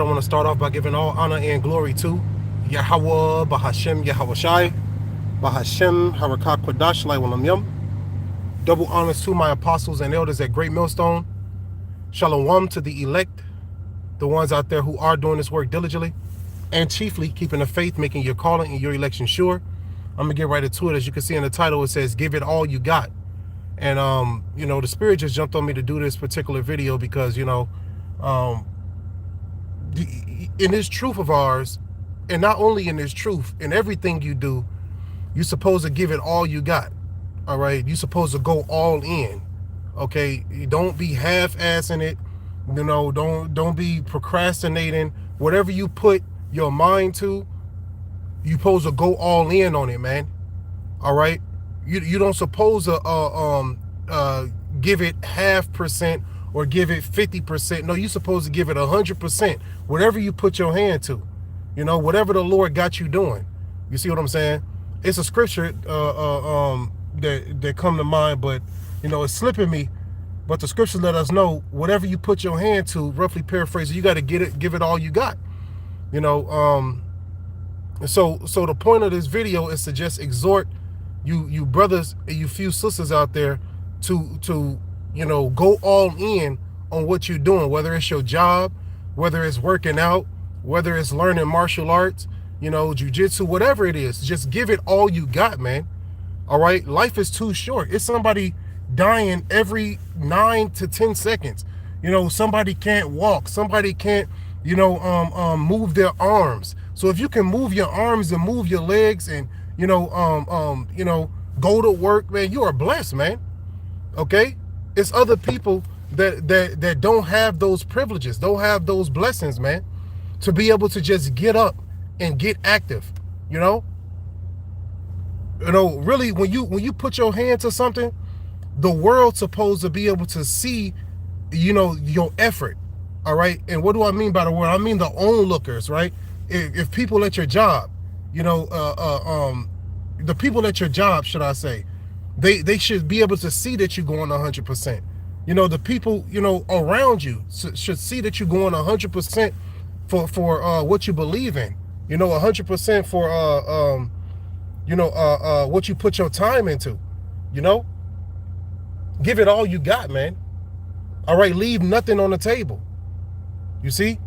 I want to start off by giving all honor and glory to Yahweh, Bahashem, Yahweh Shai, Bahashem, Harakah Kodash, Walam Yum. Double honors to my apostles and elders at Great Millstone. Shalom to the elect, the ones out there who are doing this work diligently, and chiefly keeping the faith, making your calling and your election sure. I'm going to get right into it. As you can see in the title, it says, give it all you got. And, the Spirit just jumped on me to do this particular video because, in this truth of ours, and not only in this truth, in everything you do, you're supposed to give it all you got. All right, you're supposed to go all in. Okay, don't be half-assing it. Don't be procrastinating. Whatever you put your mind to, you're supposed to go all in on it, man. All right, you don't supposed to give it 0.5% or give it 50%. No, you're supposed to give it 100%. Whatever you put your hand to, whatever the Lord got you doing. You see what I'm saying? It's a scripture that come to mind, but it's slipping me. But the scriptures let us know whatever you put your hand to, roughly paraphrasing, you got to give it all you got. So the point of this video is to just exhort you brothers and you few sisters out there to go all in on what you're doing, whether it's your job, whether it's working out, whether it's learning martial arts, jujitsu, whatever it is. Just give it all you got, man. All right, life is too short. It's somebody dying every 9 to 10 seconds. Somebody can't walk, somebody can't move their arms. So if you can move your arms and move your legs and go to work, man, you are blessed, man. Okay, it's other people that don't have those privileges, don't have those blessings, man, to be able to just get up and get active. Really, when you put your hand to something, the world's supposed to be able to see, your effort. All right. And what do I mean by the world? I mean the onlookers, right? If people at your job, the people at your job, should I say, they should be able to see that you're going 100%. The people, around you should see that you're going 100% for what you believe in, 100% for, what you put your time into, give it all you got, man. All right. Leave nothing on the table. You see,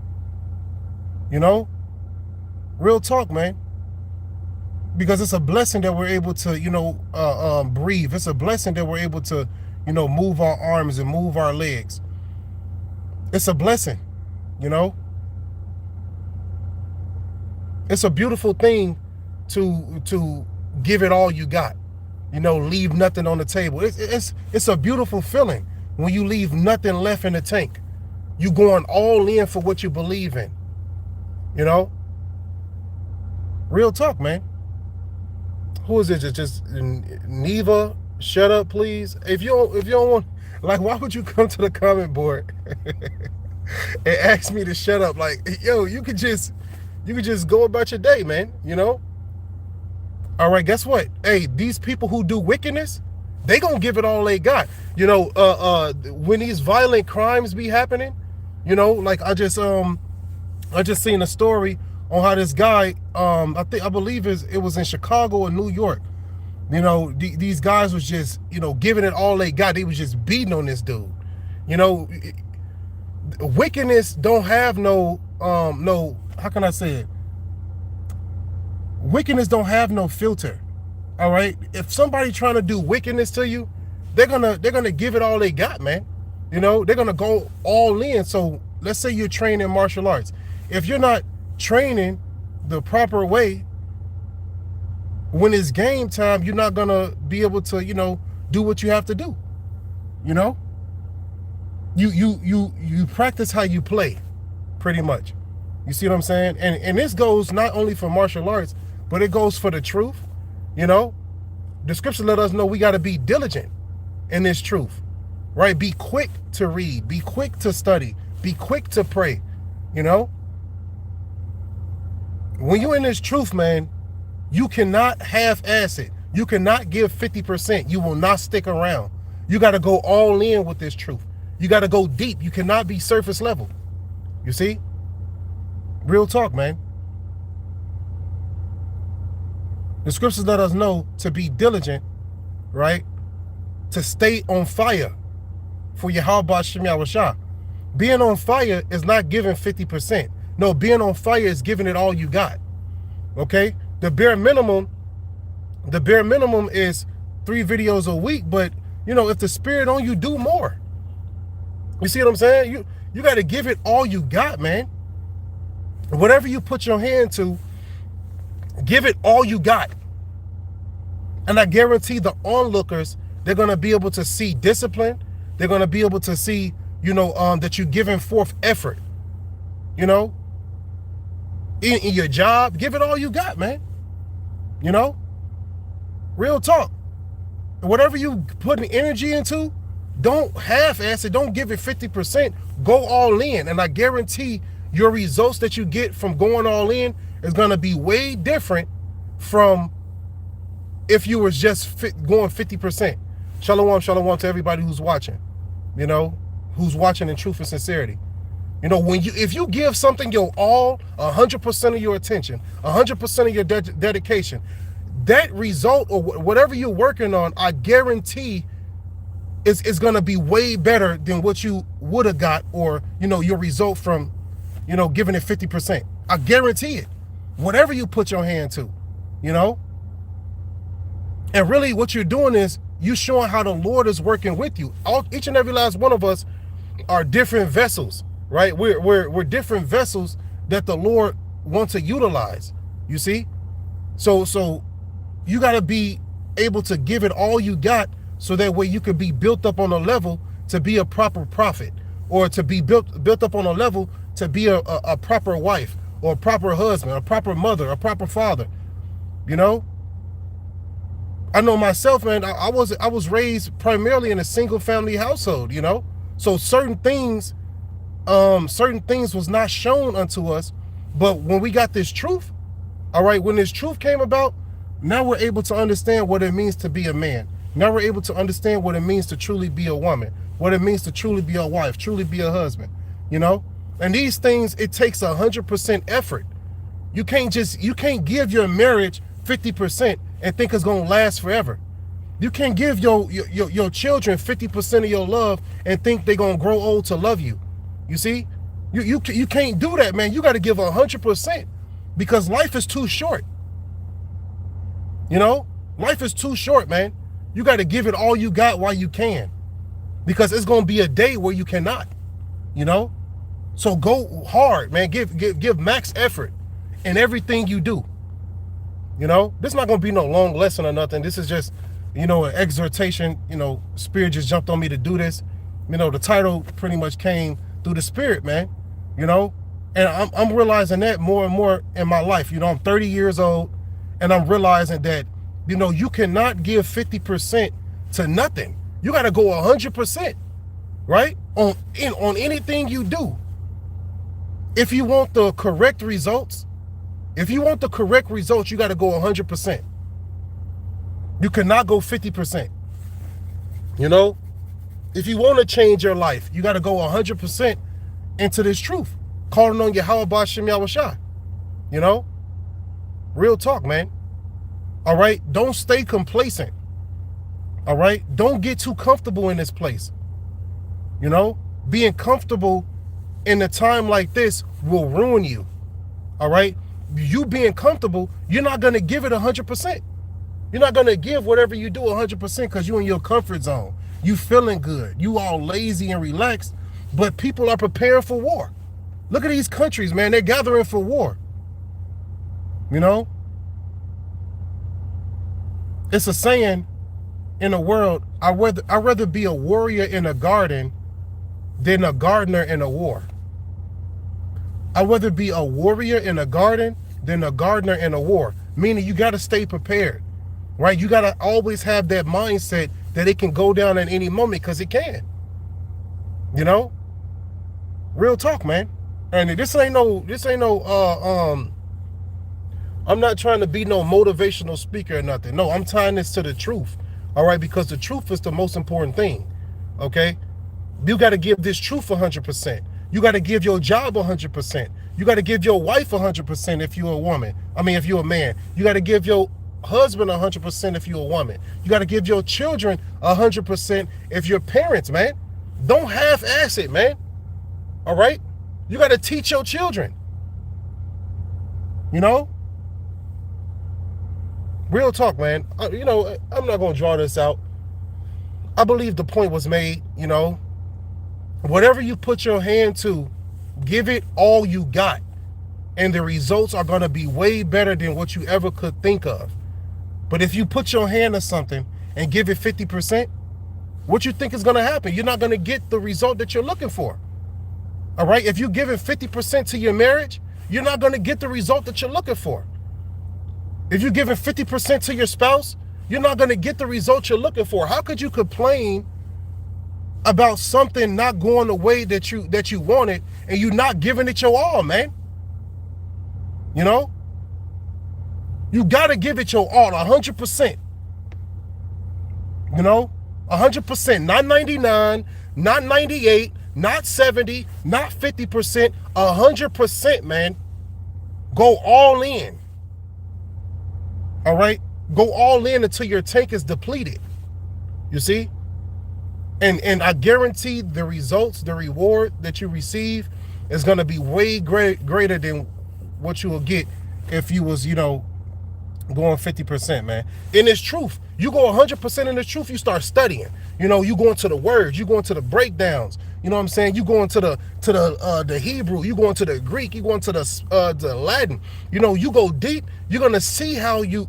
real talk, man. Because it's a blessing that we're able to, breathe. It's a blessing that we're able to, move our arms and move our legs. It's a blessing, It's a beautiful thing to give it all you got. Leave nothing on the table. It's a beautiful feeling when you leave nothing left in the tank. You going all in for what you believe in. Real talk, man. Who is it? Just Neva, shut up, please. If you don't want, like, why would you come to the comment board and ask me to shut up? Like, yo, you could just go about your day, man. All right, guess what? Hey, these people who do wickedness, they gonna give it all they got. When these violent crimes be happening, like I just seen a story on how this guy, I believe it was in Chicago or New York. These guys was just, giving it all they got. They was just beating on this dude. Wickedness don't have no, how can I say it? Wickedness don't have no filter. All right. If somebody trying to do wickedness to you, they're gonna give it all they got, man. They're gonna go all in. So let's say you're training martial arts. If you're not training the proper way, when it's game time, you're not gonna be able to, do what you have to do. You practice how you play, pretty much. You see what I'm saying? And this goes not only for martial arts, but it goes for the truth. The scripture let us know we got to be diligent in this truth, right? Be quick to read, be quick to study, be quick to pray. When you're in this truth, man, you cannot half-ass it. You cannot give 50%. You will not stick around. You got to go all in with this truth. You got to go deep. You cannot be surface level. You see? Real talk, man. The scriptures let us know to be diligent, right? To stay on fire for Yahweh Shem Yahushua. Being on fire is not giving 50%. No, being on fire is giving it all you got. Okay? The bare minimum is 3 videos a week, but you know, if the spirit on you, do more. You see what I'm saying? You got to give it all you got, man. Whatever you put your hand to, give it all you got. And I guarantee the onlookers, they're going to be able to see discipline. They're going to be able to see, you know, that you're giving forth effort. You know, in your job, give it all you got, man. You know, real talk. Whatever you putting energy into, don't half-ass it. Don't give it 50%. Go all in. And I guarantee your results that you get from going all in is going to be way different from if you was just going 50%. Shalom, shalom to everybody who's watching, you know, who's watching in truth and sincerity. You know, if you give something your all, 100% of your attention, 100% of your dedication, that result or whatever you're working on, I guarantee is going to be way better than what you would have got, or, you know, your result from, you know, giving it 50%. I guarantee it. Whatever you put your hand to, you know. And really what you're doing is you showing how the Lord is working with you. Each and every last one of us are different vessels, right? We're different vessels that the Lord wants to utilize. You see? So you got to be able to give it all you got, so that way you could be built up on a level to be a proper prophet, or to be built up on a level to be a proper wife, or a proper husband, a proper mother, a proper father. You know? I know myself, man, I was raised primarily in a single family household, you know? So certain things was not shown unto us. But when we got this truth, all right, when this truth came about, now we're able to understand what it means to be a man. Now we're able to understand what it means to truly be a woman, what it means to truly be a wife, truly be a husband, you know? And these things, it takes 100% effort. You can't give your marriage 50% and think it's gonna last forever. You can't give your children 50% of your love and think they're gonna grow old to love you. You see? You can't do that, man. You gotta give 100%, because life is too short. You know? Life is too short, man. You gotta give it all you got while you can, because it's gonna be a day where you cannot, you know? So go hard, man. Give max effort in everything you do. You know, this is not going to be no long lesson or nothing. This is just, you know, an exhortation. You know, Spirit just jumped on me to do this. You know, the title pretty much came through the Spirit, man. You know, and I'm realizing that more and more in my life. You know, I'm 30 years old, and I'm realizing that, you know, you cannot give 50% to nothing. You got to go 100%, right? On anything you do. If you want the correct results, you got to go 100%. You cannot go 50%. You know, if you want to change your life, you got to go 100% into this truth, calling on Yahweh Shem Yahushua. You know, real talk, man. All right, don't stay complacent. All right, don't get too comfortable in this place. You know, being comfortable in a time like this will ruin you. All right. You being comfortable, you're not going to give it 100%. You're not going to give whatever you do 100% because you're in your comfort zone. You feeling good. You all lazy and relaxed, but people are preparing for war. Look at these countries, man. They're gathering for war. You know? It's a saying in the world, I'd rather be a warrior in a garden than a gardener in a war. I'd rather be a warrior in a garden than a gardener in a war. Meaning you got to stay prepared, right? You got to always have that mindset that it can go down at any moment, because it can. You know? Real talk, man. And this ain't no, I'm not trying to be no motivational speaker or nothing. No, I'm tying this to the truth. All right? Because the truth is the most important thing. Okay? You got to give this truth 100%. You got to give your job 100%. You got to give your wife 100% if you're a woman. I mean, if you're a man. You got to give your husband 100% if you're a woman. You got to give your children 100% if you're parents, man. Don't half-ass it, man. All right? You got to teach your children. You know? Real talk, man. You know, I'm not going to draw this out. I believe the point was made, you know. Whatever you put your hand to, give it all you got. And the results are going to be way better than what you ever could think of. But if you put your hand to something and give it 50%, what you think is going to happen? You're not going to get the result that you're looking for. All right? If you're giving 50% to your marriage, you're not going to get the result that you're looking for. If you're giving 50% to your spouse, you're not going to get the result you're looking for. How could you complain about something not going the way that you wanted and you not giving it your all, man? You know? You got to give it your all, 100%. You know? 100%, not 99, not 98, not 70, not 50%, 100%, man. Go all in. All right? Go all in until your tank is depleted. You see? And I guarantee the results, the reward that you receive is going to be way greater than what you will get if you was, you know, going 50%, man. In this truth, you go 100% in the truth, you start studying. You know, you go into the words, you go into the breakdowns. You know what I'm saying? You go into the Hebrew, you go into the Greek, you go into the Latin. You know, you go deep. You're gonna see how you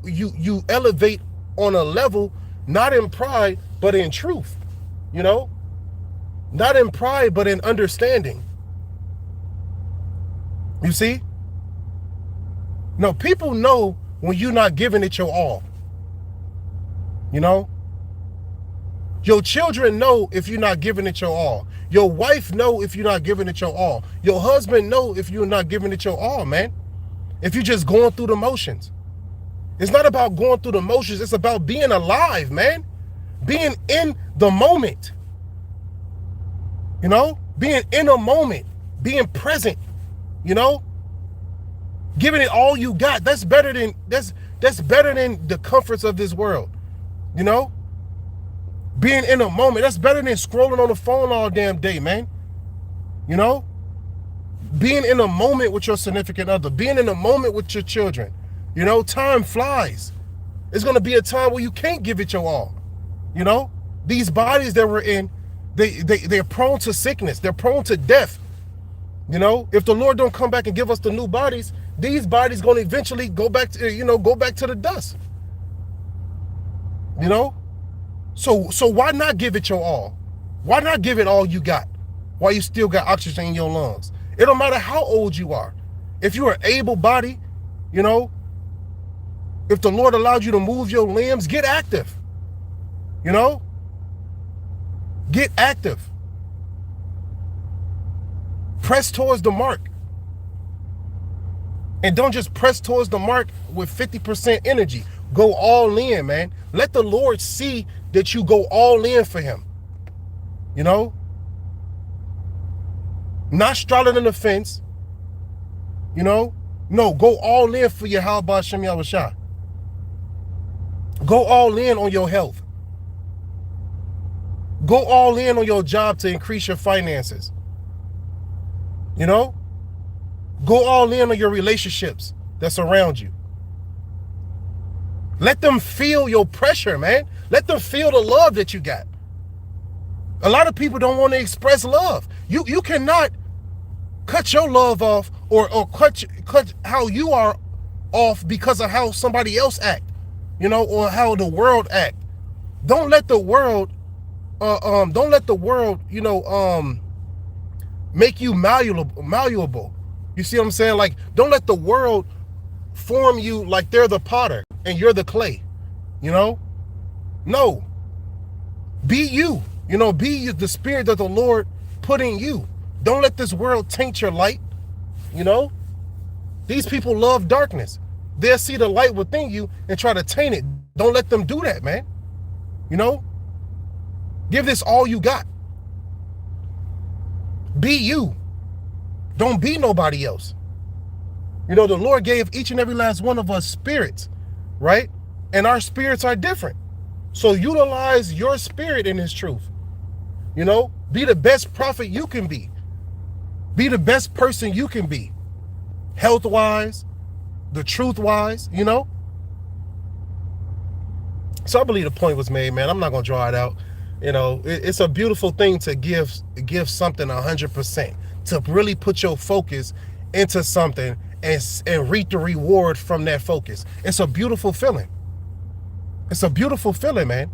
elevate on a level, not in pride, but in truth. You know, not in pride, but in understanding. You see? No, people know when you're not giving it your all. You know? Your children know if you're not giving it your all. Your wife know if you're not giving it your all. Your husband know if you're not giving it your all, man. If you're just going through the motions. It's not about going through the motions. It's about being alive, man. Being in the moment. You know? Being in a moment. Being present. You know? Giving it all you got. That's better than better than the comforts of this world. You know? Being in a moment. That's better than scrolling on the phone all damn day, man. You know? Being in a moment with your significant other. Being in a moment with your children. You know, time flies. It's going to be a time where you can't give it your all. You know? These bodies that we're in, they're prone to sickness. They're prone to death. You know? If the Lord don't come back and give us the new bodies, these bodies going to eventually go back to, go back to the dust. You know? So why not give it your all? Why not give it all you got while you still got oxygen in your lungs? It don't matter how old you are. If you're an able body, you know, if the Lord allowed you to move your limbs, get active. You know? Get active. Press towards the mark. And don't just press towards the mark with 50% energy. Go all in, man. Let the Lord see that you go all in for him. You know? Not straddling the fence. You know? No, go all in for your Yahweh Shem Yahushua. Go all in on your health. Go all in on your job to increase your finances. You know? Go all in on your relationships that surround you. Let them feel your pressure, man. Let them feel the love that you got. A lot of people don't want to express love. You cannot cut your love off or cut how you are off because of how somebody else act, you know, or how the world act. Don't let the world make you malleable. You see what I'm saying? Like, don't let the world form you like they're the potter and you're the clay, you know? No. Be you. You know, be the spirit that the Lord put in you. Don't let this world taint your light, you know? These people love darkness. They'll see the light within you and try to taint it. Don't let them do that, man. You know? Give this all you got. Be you. Don't be nobody else. You know, the Lord gave each and every last one of us spirits, right? And our spirits are different. So utilize your spirit in his truth. You know, be the best prophet you can be. Be the best person you can be. Health-wise, the truth-wise, you know? So I believe the point was made, man. I'm not going to draw it out. You know, it's a beautiful thing to give something 100%, to really put your focus into something and reap the reward from that focus. It's a beautiful feeling. It's a beautiful feeling, man.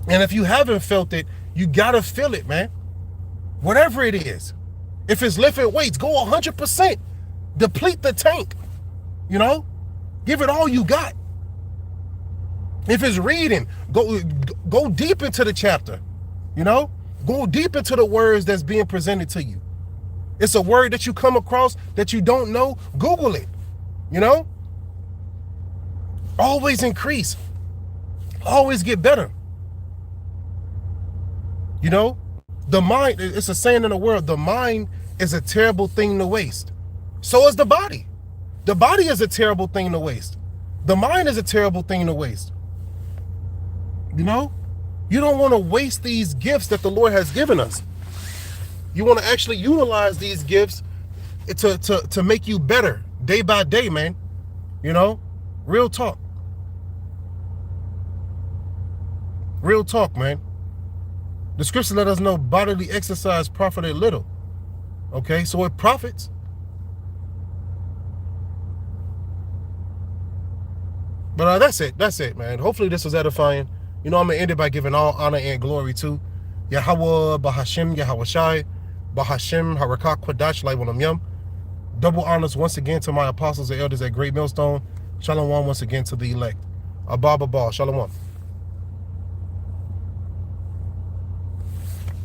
And if you haven't felt it, you got to feel it, man. Whatever it is. If it's lifting weights, go 100%. Deplete the tank. You know? Give it all you got. If it's reading, go deep into the chapter. You know? Go deep into the words that's being presented to you. It's a word that you come across that you don't know, Google it. You know? Always increase. Always get better. You know? The mind, it's a saying in the world, the mind is a terrible thing to waste. So is the body. The body is a terrible thing to waste. The mind is a terrible thing to waste. You know? You don't want to waste these gifts that the Lord has given us. You want to actually utilize these gifts to make you better day by day, man. You know? Real talk. Real talk, man. The scripture let us know bodily exercise profited little. Okay, so it profits. But that's it, man. Hopefully this was edifying. You know, I'm going to end it by giving all honor and glory to Yahweh, Bahashim, Yahweh Shai, Bahashim, Harakah, Kwadash, Laiwanam Yum. Double honors once again to my apostles and elders at Great Millstone. Shalom once again to the elect. Abba, Shalom.